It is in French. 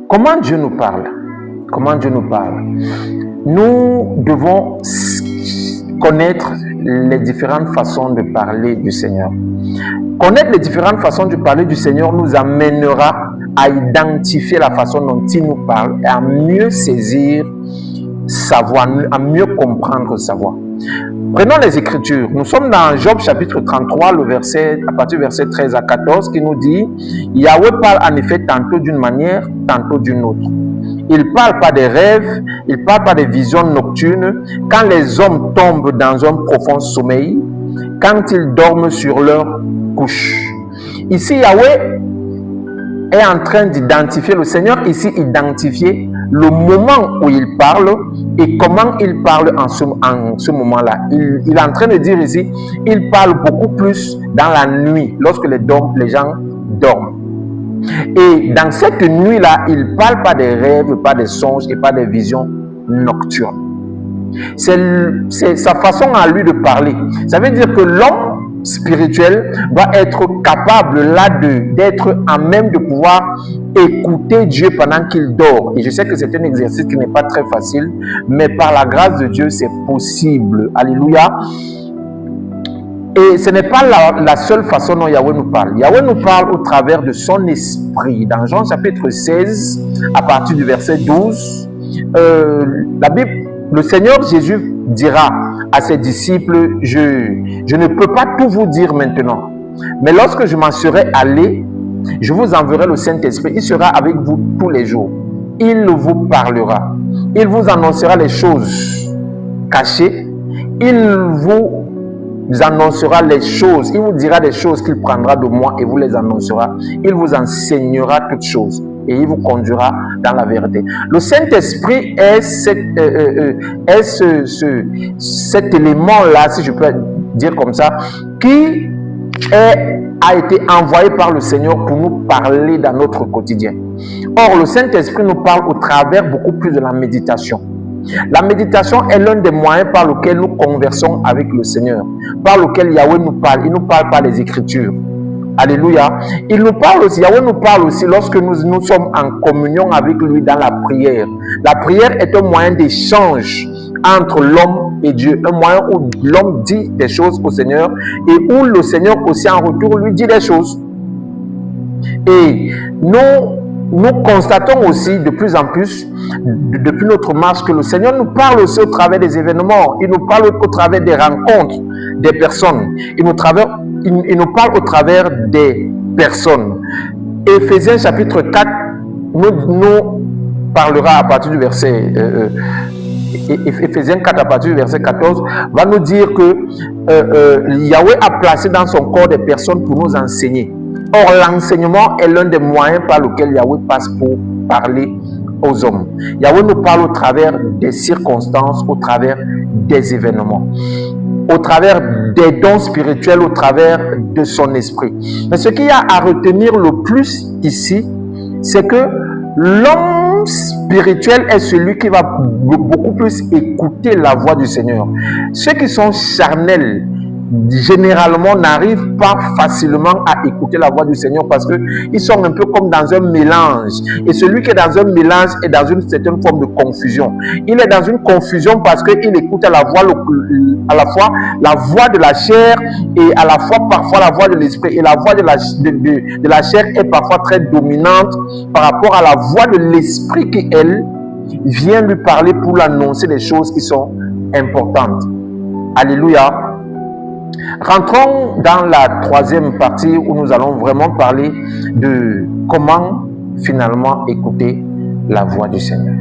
Comment Dieu nous parle? Comment Dieu nous parle? Nous devons connaître les différentes façons de parler du Seigneur. Connaître les différentes façons de parler du Seigneur nous amènera à identifier la façon dont il nous parle et à mieux saisir sa voix, à mieux comprendre sa voix. Prenons les Écritures. Nous sommes dans Job chapitre 33, à partir du verset 13 à 14, qui nous dit « Yahweh parle en effet tantôt d'une manière, tantôt d'une autre. Il ne parle pas des rêves, il ne parle pas des visions nocturnes, quand les hommes tombent dans un profond sommeil, quand ils dorment sur leur couche. » Ici, Yahweh est en train d'identifier, le Seigneur ici identifier le moment où il parle et comment il parle en ce moment-là. Il est en train de dire ici, il parle beaucoup plus dans la nuit, lorsque les gens dorment. Et dans cette nuit-là, il ne parle pas des rêves, pas des songes et pas des visions nocturnes. C'est sa façon à lui de parler. Ça veut dire que l'homme spirituel doit être capable là d'être en même de pouvoir écouter Dieu pendant qu'il dort. Et je sais que c'est un exercice qui n'est pas très facile, mais par la grâce de Dieu, c'est possible. Alléluia. Et ce n'est pas la seule façon dont Yahweh nous parle. Yahweh nous parle au travers de son esprit. Dans Jean chapitre 16, à partir du verset 12, la Bible, le Seigneur Jésus dira à ses disciples, je ne peux pas tout vous dire maintenant, mais lorsque je m'en serai allé, je vous enverrai le Saint-Esprit. Il sera avec vous tous les jours. Il vous parlera. Il vous annoncera les choses cachées. Il vous annoncera les choses. Il vous dira des choses qu'il prendra de moi et vous les annoncera. Il vous enseignera toutes choses et il vous conduira dans la vérité. Le Saint-Esprit est cet élément-là, si je peux dire comme ça, qui a été envoyé par le Seigneur pour nous parler dans notre quotidien. Or, le Saint-Esprit nous parle au travers beaucoup plus de la méditation. La méditation est l'un des moyens par lesquels nous conversons avec le Seigneur, par lequel Yahweh nous parle. Il nous parle par les Écritures. Alléluia. Il nous parle aussi, Yahweh nous parle aussi lorsque nous sommes en communion avec lui dans la prière. La prière est un moyen d'échange entre l'homme et Dieu, un moyen où l'homme dit des choses au Seigneur et où le Seigneur aussi en retour lui dit des choses. Et nous constatons aussi de plus en plus, depuis notre marche, que le Seigneur nous parle aussi au travers des événements. Il nous parle au travers des rencontres des personnes. Il nous parle au travers des personnes. Éphésiens chapitre 4 nous parlera à partir du verset... Éphésiens 4 à partir du verset 14 va nous dire que Yahweh a placé dans son corps des personnes pour nous enseigner. Or, l'enseignement est l'un des moyens par lesquels Yahweh passe pour parler aux hommes. Yahweh nous parle au travers des circonstances, au travers des événements, au travers des dons spirituels, au travers de son esprit. Mais ce qu'il y a à retenir le plus ici, c'est que l'homme spirituel est celui qui va beaucoup plus écouter la voix du Seigneur. Ceux qui sont charnels, généralement, n'arrivent pas facilement à écouter la voix du Seigneur parce qu'ils sont un peu comme dans un mélange. Et celui qui est dans un mélange est dans une certaine forme de confusion. Il est dans une confusion parce qu'il écoute à la fois la voix de la chair et à la fois parfois la voix de l'esprit. Et la voix de la chair est parfois très dominante par rapport à la voix de l'esprit qui, elle, vient lui parler pour lui annoncer des choses qui sont importantes. Alléluia. Rentrons dans la troisième partie où nous allons vraiment parler de comment finalement écouter la voix du Seigneur.